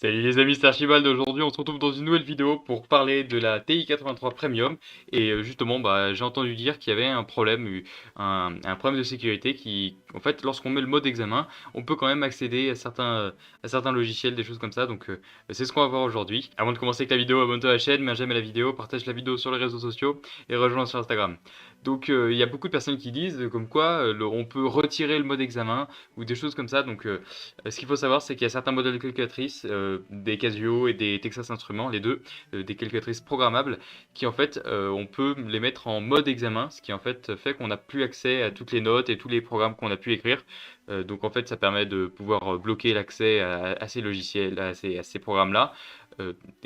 Salut les amis, c'est Archibald. Aujourd'hui, on se retrouve dans une nouvelle vidéo pour parler de la TI 83 Premium. Et justement, j'ai entendu dire qu'il y avait un problème, un problème de sécurité qui, en fait, lorsqu'on met le mode examen, on peut quand même accéder à certains logiciels, des choses comme ça. Donc, c'est ce qu'on va voir aujourd'hui. Avant de commencer avec la vidéo, abonne-toi à la chaîne, mets un j'aime à la vidéo, partage la vidéo sur les réseaux sociaux et rejoins sur Instagram. Donc, il y a beaucoup de personnes qui disent comme quoi on peut retirer le mode examen ou des choses comme ça. Donc, ce qu'il faut savoir, c'est qu'il y a certains modèles de calculatrices, des Casio et des Texas Instruments, les deux, des calculatrices programmables, qui en fait, on peut les mettre en mode examen, ce qui en fait qu'on n'a plus accès à toutes les notes et tous les programmes qu'on a pu écrire. Donc en fait, ça permet de pouvoir bloquer l'accès à ces logiciels, à ces programmes-là,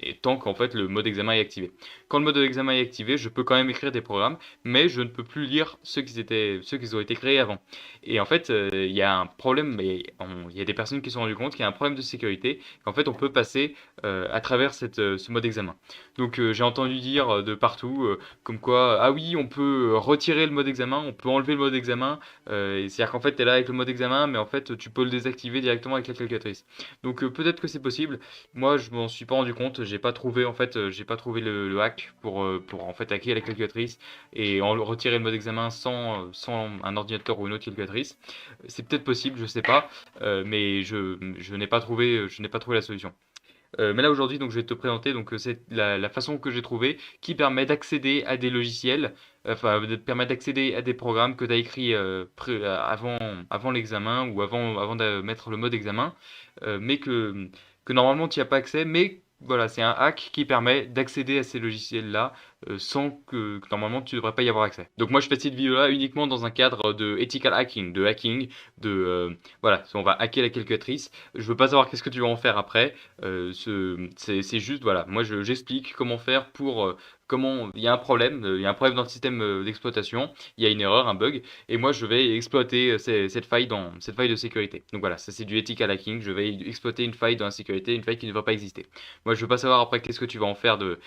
et tant qu'en fait le mode examen est activé. Quand le mode examen est activé, je peux quand même écrire des programmes, mais je ne peux plus lire ceux qui ont été créés avant. Et en fait, il y a un problème, il y a des personnes qui se sont rendues compte qu'il y a un problème de sécurité, qu'en fait on peut passer à travers ce mode examen. Donc j'ai entendu dire de partout, comme quoi, ah oui, on peut retirer le mode examen, on peut enlever le mode examen, c'est-à-dire qu'en fait tu es là avec le mode examen, mais en fait tu peux le désactiver directement avec la calculatrice. Donc peut-être que c'est possible. Moi, je m'en suis pas rendu compte. J'ai pas trouvé j'ai pas trouvé le hack pour en fait hacker la calculatrice et retirer le mode examen sans un ordinateur ou une autre calculatrice. C'est peut-être possible, je sais pas, mais je n'ai pas trouvé la solution. Mais là aujourd'hui, donc je vais te présenter c'est la façon que j'ai trouvée qui permet d'accéder à des logiciels, permet d'accéder à des programmes que tu as écrits avant l'examen ou avant de mettre le mode examen, mais que normalement tu n'y as pas accès. Mais voilà, c'est un hack qui permet d'accéder à ces logiciels-là sans que normalement tu ne devrais pas y avoir accès. Donc moi je fais cette vidéo-là uniquement dans un cadre de ethical hacking, voilà, on va hacker la calculatrice. Je veux pas savoir qu'est-ce que tu vas en faire après. C'est juste, voilà, moi j'explique comment faire comment il y a un problème, il y a un problème dans le système d'exploitation, il y a une erreur, un bug, et moi je vais exploiter cette faille de sécurité. Donc voilà, ça c'est du ethical hacking, je vais exploiter une faille dans la sécurité, une faille qui ne devrait pas exister. Moi je veux pas savoir après qu'est-ce que tu vas en faire de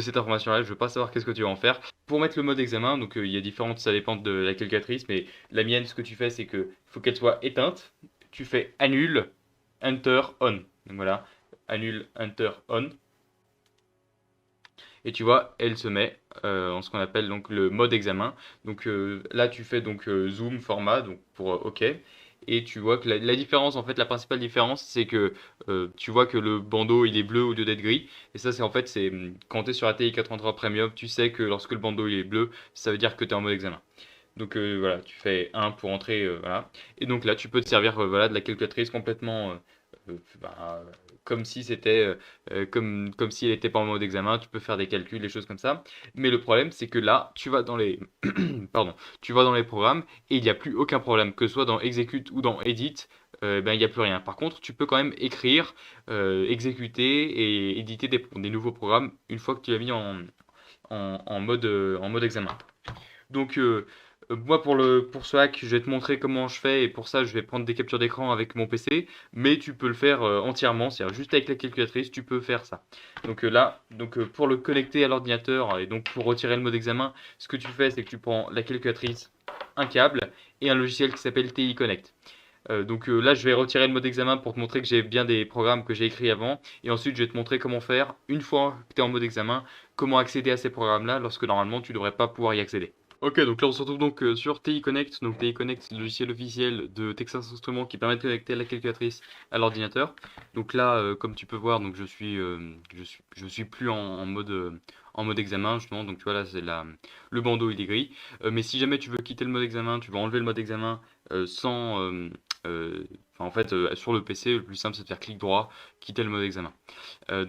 cette information-là, je veux pas savoir qu'est-ce que tu vas en faire. Pour mettre le mode examen, donc il y a différentes, ça dépend de la calculatrice, mais la mienne, ce que tu fais, c'est que faut qu'elle soit éteinte, tu fais annule, enter, on. Donc voilà, annule, enter, on. Et tu vois, elle se met en ce qu'on appelle donc le mode examen. Donc là, tu fais zoom format donc pour OK. Et tu vois que la différence, en fait, la principale différence, c'est que tu vois que le bandeau il est bleu au lieu d'être gris. Et ça, c'est quand tu es sur ATI 83 Premium, tu sais que lorsque le bandeau il est bleu, ça veut dire que tu es en mode examen. Donc voilà, tu fais un pour entrer, voilà. Et donc là, tu peux te servir voilà, de la calculatrice complètement euh, bah, comme si comme si elle était pas en mode examen. Tu peux faire des calculs, des choses comme ça. Mais le problème, c'est que là, tu vas dans les, pardon, tu vas dans les programmes et il n'y a plus aucun problème, que ce soit dans Execute ou dans Edit. Il n'y a plus rien. Par contre, tu peux quand même écrire, exécuter et éditer des nouveaux programmes une fois que tu l'as mis en mode examen. Donc moi pour ce hack, je vais te montrer comment je fais et pour ça je vais prendre des captures d'écran avec mon PC, mais tu peux le faire entièrement, c'est-à-dire juste avec la calculatrice, tu peux faire ça. Donc pour le connecter à l'ordinateur et donc pour retirer le mode examen, ce que tu fais c'est que tu prends la calculatrice, un câble et un logiciel qui s'appelle TI Connect. Là, je vais retirer le mode examen pour te montrer que j'ai bien des programmes que j'ai écrits avant. Et ensuite, je vais te montrer comment faire, une fois que tu es en mode examen, comment accéder à ces programmes-là lorsque normalement tu ne devrais pas pouvoir y accéder. Ok, donc là on se retrouve sur TI Connect. Donc TI Connect, c'est le logiciel officiel de Texas Instruments qui permet de connecter la calculatrice à l'ordinateur. Donc là, comme tu peux voir, donc je suis plus en mode examen justement. Donc tu vois là, le bandeau il est gris. Mais si jamais tu veux quitter le mode examen, tu veux enlever le mode examen sans, en fait, sur le PC, le plus simple c'est de faire clic droit, quitter le mode examen. Là,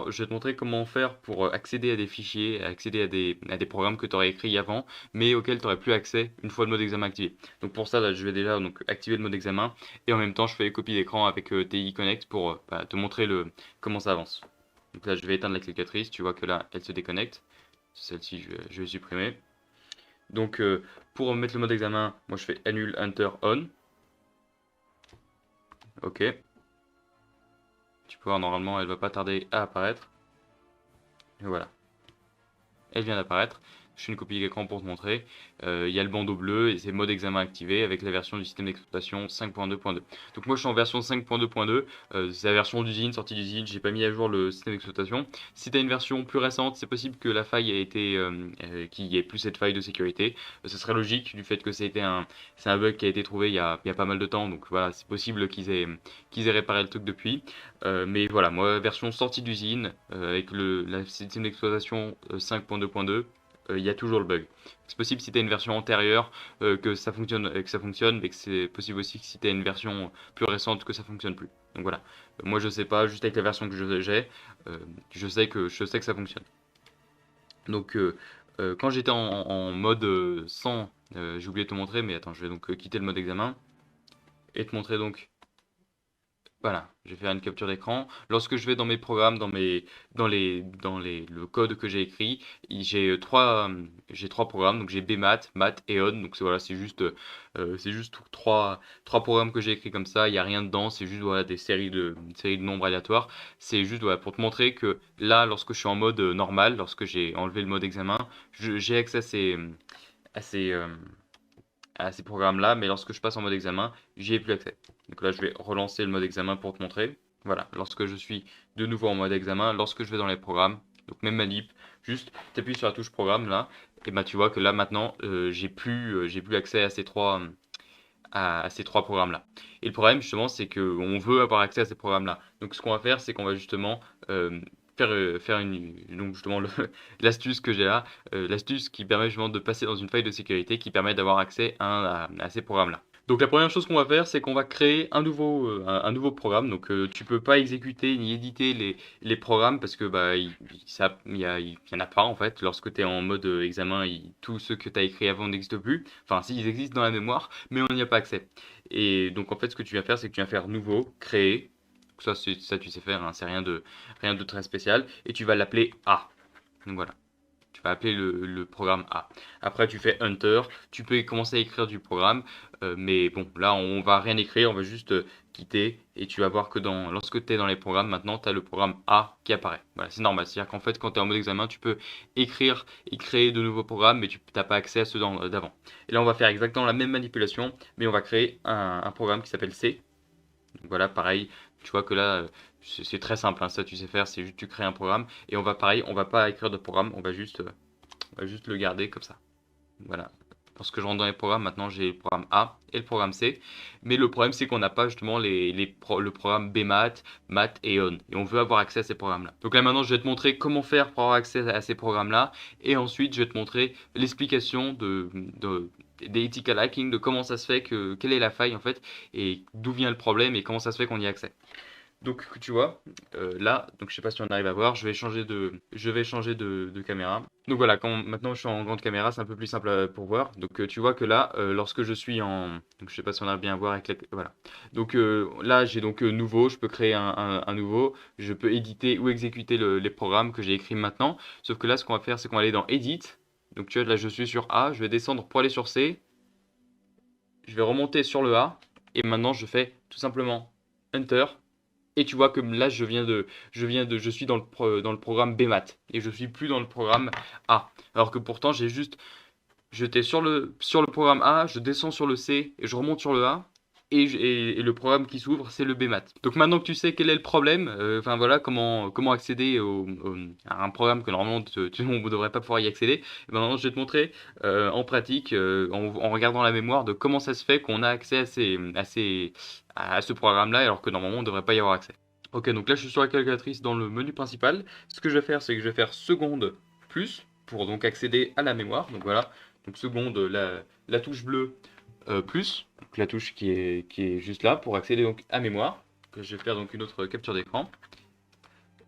je vais te montrer comment faire pour accéder à des fichiers, accéder à des programmes que tu aurais écrits avant, mais auxquels tu n'aurais plus accès une fois le mode examen activé. Donc pour ça, là, je vais déjà activer le mode examen et en même temps, je fais les copies d'écran avec TI Connect pour te montrer comment ça avance. Donc là, je vais éteindre la calculatrice. Tu vois que là, elle se déconnecte. Celle-ci, je vais supprimer. Donc pour mettre le mode examen, moi je fais annule, enter, on. Ok. Tu peux voir, normalement, elle va pas tarder à apparaître. Et voilà. Elle vient d'apparaître. je fais une copie d'écran pour te montrer. Il y a le bandeau bleu et c'est mode examen activé avec la version du système d'exploitation 5.2.2. Donc moi je suis en version 5.2.2, c'est la version d'usine, sortie d'usine, j'ai pas mis à jour le système d'exploitation. Si tu as une version plus récente, c'est possible que la faille ait été, qu'il n'y ait plus cette faille de sécurité. Ce serait logique du fait que c'est un bug qui a été trouvé il y a pas mal de temps, donc voilà, c'est possible qu'ils aient réparé le truc depuis. Mais voilà, moi version sortie d'usine avec la système d'exploitation 5.2.2, il y a toujours le bug. C'est possible si tu as une version antérieure que ça fonctionne, mais que c'est possible aussi que si tu as une version plus récente que ça fonctionne plus. Donc voilà. Moi je sais pas, juste avec la version que j'ai, je sais que ça fonctionne. Donc quand j'étais en mode sans, j'ai oublié de te montrer, mais attends, je vais donc quitter le mode examen et te montrer donc. Voilà, je vais faire une capture d'écran. Lorsque je vais dans mes programmes, le code que j'ai écrit, j'ai trois programmes. Donc j'ai BMath, Math et On. Donc voilà, c'est juste trois programmes que j'ai écrits comme ça. Il n'y a rien dedans. C'est juste voilà, une série de nombres aléatoires. C'est juste voilà, pour te montrer que là, lorsque je suis en mode normal, lorsque j'ai enlevé le mode examen, j'ai accès à ces programmes-là, mais lorsque je passe en mode examen, j'y ai plus accès. Donc là, je vais relancer le mode examen pour te montrer. Voilà, lorsque je suis de nouveau en mode examen, lorsque je vais dans les programmes, donc même manip, juste tu appuies sur la touche programme là, et bah tu vois que là maintenant, j'ai plus accès à ces trois programmes-là. Et le problème justement, c'est qu'on veut avoir accès à ces programmes-là. Donc ce qu'on va faire, c'est qu'on va justement faire donc justement l'astuce que j'ai là, l'astuce qui permet justement de passer dans une faille de sécurité qui permet d'avoir accès à ces programmes-là. Donc la première chose qu'on va faire, c'est qu'on va créer un nouveau programme. Donc tu peux pas exécuter ni éditer les programmes parce que bah, il y en a pas en fait. Lorsque tu es en mode examen, tous ceux que tu as écrits avant n'existent plus. Enfin, si, ils existent dans la mémoire, mais on n'y a pas accès. Et donc en fait, ce que tu vas faire, c'est que tu vas faire nouveau, créer. Ça tu sais faire, hein, c'est rien de très spécial. Et tu vas l'appeler A. Donc voilà. Tu vas appeler le programme A. Après, tu fais Enter. Tu peux commencer à écrire du programme. Mais bon, là, on va rien écrire. On va juste quitter. Et tu vas voir que lorsque tu es dans les programmes, maintenant, tu as le programme A qui apparaît. Voilà, c'est normal. C'est-à-dire qu'en fait, quand tu es en mode examen, tu peux écrire et créer de nouveaux programmes, mais tu n'as pas accès à ceux d'avant. Et là, on va faire exactement la même manipulation, mais on va créer un programme qui s'appelle C. Donc voilà, pareil, tu vois que là, c'est très simple, hein, ça tu sais faire, c'est juste tu crées un programme et on va pareil, on va pas écrire de programme, on va juste le garder comme ça. Voilà. Lorsque je rentre dans les programmes, maintenant j'ai le programme A et le programme C. Mais le problème, c'est qu'on n'a pas justement le programme BMath, Math et On. Et on veut avoir accès à ces programmes-là. Donc là maintenant, je vais te montrer comment faire pour avoir accès à ces programmes-là. Et ensuite, je vais te montrer l'explication des ethical hacking, de comment ça se fait, quelle est la faille en fait, et d'où vient le problème et comment ça se fait qu'on y a accès. Donc tu vois, là, donc je sais pas si on arrive à voir, je vais changer de caméra. Donc voilà, maintenant je suis en grande caméra, c'est un peu plus simple pour voir. Donc tu vois que là, lorsque je suis donc je sais pas si on arrive bien à voir avec voilà. Donc là j'ai donc nouveau, je peux créer un nouveau, je peux éditer ou exécuter les programmes que j'ai écrits maintenant. Sauf que là, ce qu'on va faire, c'est qu'on va aller dans Edit. Donc tu vois, là je suis sur A, je vais descendre pour aller sur C, je vais remonter sur le A, et maintenant je fais tout simplement Enter. Et tu vois que là, je suis dans le programme BMath et je suis plus dans le programme A. Alors que pourtant, j'étais sur le programme A, je descends sur le C et je remonte sur le A. Et le programme qui s'ouvre, c'est le BMath. Donc maintenant que tu sais quel est le problème, enfin voilà comment accéder à un programme que normalement on ne devrait pas pouvoir y accéder. Et maintenant, je vais te montrer en pratique, en regardant la mémoire, de comment ça se fait qu'on a accès à ce programme-là, alors que normalement on ne devrait pas y avoir accès. Ok, donc là je suis sur la calculatrice dans le menu principal. Ce que je vais faire, c'est que je vais faire seconde plus pour donc accéder à la mémoire. Donc voilà, donc seconde, la touche bleue plus, donc la touche qui est juste là pour accéder donc à mémoire. Je vais faire donc une autre capture d'écran.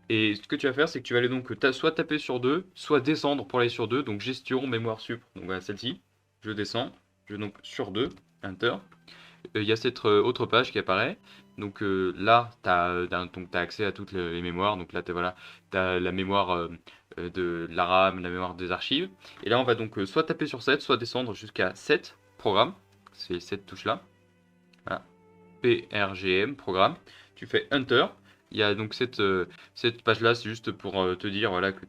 Et ce que tu vas faire, c'est que tu vas aller donc soit taper sur 2, soit descendre pour aller sur 2. Donc gestion, mémoire sup. Donc voilà celle-ci. Je descends, je vais donc sur 2, Enter. Il y a cette autre page qui apparaît. Donc là, tu as, accès à toutes les mémoires. Donc là, tu voilà, as la mémoire de la RAM, la mémoire des archives. Et là, on va donc soit taper sur 7, soit descendre jusqu'à 7 programmes. C'est cette touche-là. Voilà. PRGM, programme. Tu fais Enter. Il y a donc cette page-là, c'est juste pour te dire voilà, que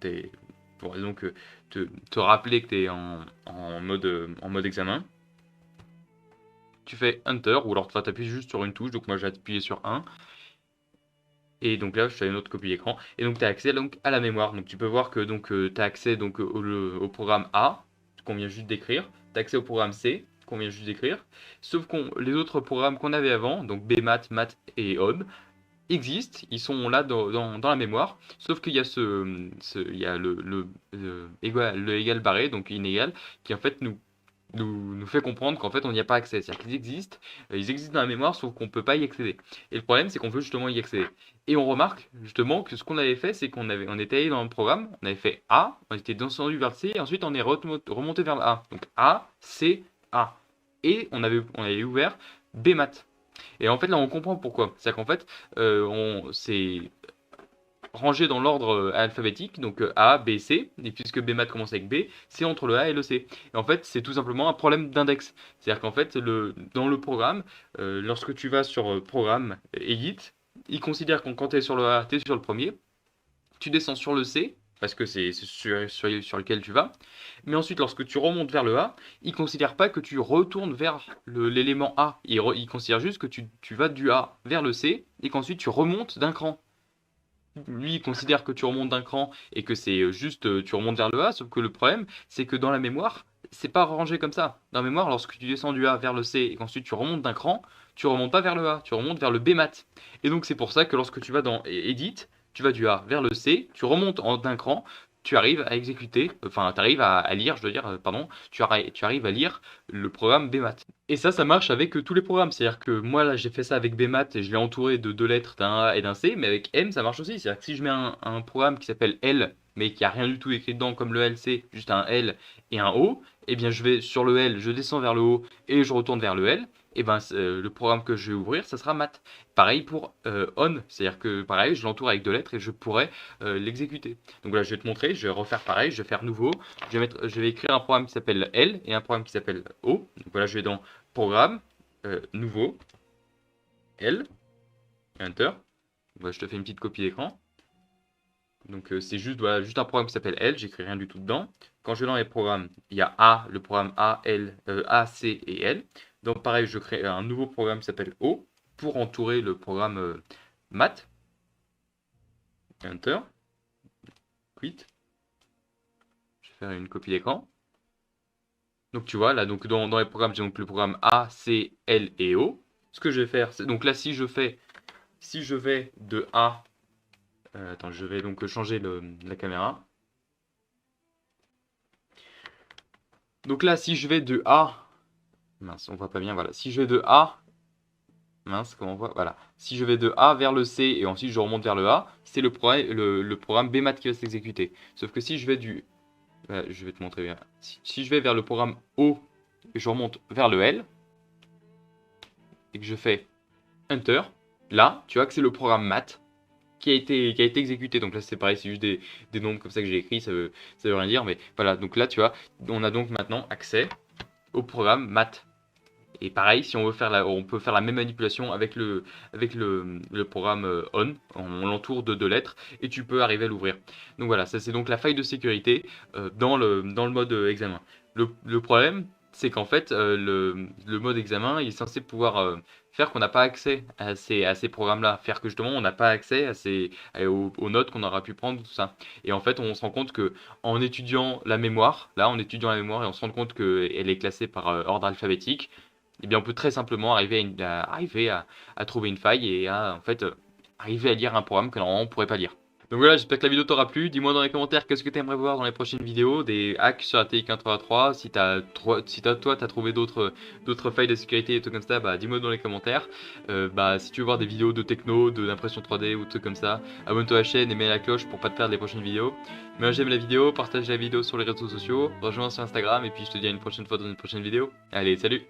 pourrais donc te rappeler que tu es en mode examen. Tu fais Enter, ou alors tu appuies juste sur une touche, donc moi j'ai appuyé sur 1. Et donc là, je fais une autre copie d'écran. Et donc, tu as accès donc, à la mémoire. Donc, tu peux voir que tu as accès donc, au programme A, qu'on vient juste d'écrire. Tu as accès au programme C, qu'on vient juste d'écrire. Sauf que les autres programmes qu'on avait avant, donc BMath, Math et Home, existent. Ils sont là dans la mémoire. Sauf qu'il y a, il y a le égal barré, donc inégal, qui en fait nous fait comprendre qu'en fait on n'y a pas accès. C'est-à-dire qu'ils existent, ils existent dans la mémoire, sauf qu'on ne peut pas y accéder. Et le problème, c'est qu'on veut justement y accéder. Et on remarque justement que ce qu'on avait fait, c'est on était allé dans le programme, on avait fait A, on était descendu vers le C, et ensuite on est remonté vers le A. Donc A, C, A. Et on avait ouvert B maths. Et en fait là on comprend pourquoi. C'est-à-dire qu'en fait c'est rangé dans l'ordre alphabétique, donc A, B, C, et puisque B maths commence avec B, c'est entre le A et le C. Et en fait, c'est tout simplement un problème d'index. C'est-à-dire qu'en fait, dans le programme, lorsque tu vas sur programme, edit, il considère que quand tu es sur le A, tu es sur le premier, tu descends sur le C, parce que c'est sur lequel tu vas, mais ensuite, lorsque tu remontes vers le A, il ne considère pas que tu retournes vers l'élément A, il considère juste que tu vas du A vers le C, et qu'ensuite tu remontes d'un cran. Lui, il considère que tu remontes d'un cran et que c'est juste tu remontes vers le A, sauf que le problème, c'est que dans la mémoire, c'est pas rangé comme ça. Dans la mémoire, lorsque tu descends du A vers le C et qu'ensuite tu remontes d'un cran, tu remontes pas vers le A, tu remontes vers le B maths. Et donc c'est pour ça que lorsque tu vas dans Edit, tu vas du A vers le C, tu remontes d'un cran, tu arrives à exécuter, enfin tu arrives à lire, je veux dire, pardon, tu arrives à lire le programme BMath. Et ça marche avec tous les programmes. C'est-à-dire que moi là j'ai fait ça avec BMath et je l'ai entouré de deux lettres, d'un A et d'un C, mais avec M ça marche aussi. C'est-à-dire que si je mets un programme qui s'appelle L, mais qui a rien du tout écrit dedans comme le LC, juste un L et un O, et bien je vais sur le L, je descends vers le haut et je retourne vers le L, et ben le programme que je vais ouvrir ça sera math. Pareil pour on, c'est-à-dire que pareil je l'entoure avec deux lettres et je pourrais l'exécuter. Donc voilà, je vais te montrer, je vais refaire pareil, je vais faire nouveau, je vais écrire un programme qui s'appelle L et un programme qui s'appelle O. Donc voilà, je vais dans programme, nouveau, L, enter. Voilà, je te fais une petite copie d'écran. Donc c'est juste, voilà, juste un programme qui s'appelle L, j'écris rien du tout dedans. Quand je vais dans les programmes, il y a A, le programme A, L, A, C et L. Donc pareil, je crée un nouveau programme qui s'appelle O pour entourer le programme math. Enter. Quit. Je vais faire une copie d'écran. Donc tu vois, là, donc dans les programmes, j'ai donc le programme A, C, L et O. Ce que je vais faire, c'est donc là, si je vais de A, attends, je vais donc changer la caméra. Donc là, si je vais de A, mince, on voit pas bien, voilà. Si je vais de A, mince, comment on voit, voilà. Si je vais de A vers le C et ensuite je remonte vers le A, c'est le programme BMath qui va s'exécuter. Sauf que si je vais je vais te montrer bien. Si je vais vers le programme O et je remonte vers le L et que je fais Enter, là, tu vois que c'est le programme math qui a été exécuté. Donc là, c'est pareil, c'est juste des nombres comme ça que j'ai écrits, ça veut rien dire. Mais voilà, donc là, tu vois, on a donc maintenant accès au programme math. Et pareil, si on veut on peut faire la même manipulation avec le programme on l'entoure de deux lettres et tu peux arriver à l'ouvrir. Donc voilà, ça c'est donc la faille de sécurité dans le mode examen. Le problème, c'est qu'en fait, le mode examen il est censé pouvoir faire qu'on n'a pas accès à ces programmes-là, faire que justement on n'a pas accès aux notes qu'on aura pu prendre, tout ça. Et en fait, on se rend compte que en étudiant la mémoire, là, en étudiant la mémoire et on se rend compte qu'elle est classée par ordre alphabétique, eh bien, on peut très simplement arriver à trouver une faille et à en fait arriver à lire un programme que normalement on ne pourrait pas lire. Donc voilà, j'espère que la vidéo t'aura plu. Dis-moi dans les commentaires qu'est-ce que tu aimerais voir dans les prochaines vidéos, des hacks sur la TI-83, si toi t'as trouvé d'autres failles de sécurité et tout comme ça, bah dis-moi dans les commentaires. Si tu veux voir des vidéos de techno, d'impression 3D ou trucs comme ça, abonne-toi à la chaîne et mets la cloche pour pas te perdre les prochaines vidéos. Mais j'aime la vidéo, partage la vidéo sur les réseaux sociaux, rejoins sur Instagram et puis je te dis à une prochaine fois dans une prochaine vidéo. Allez, salut!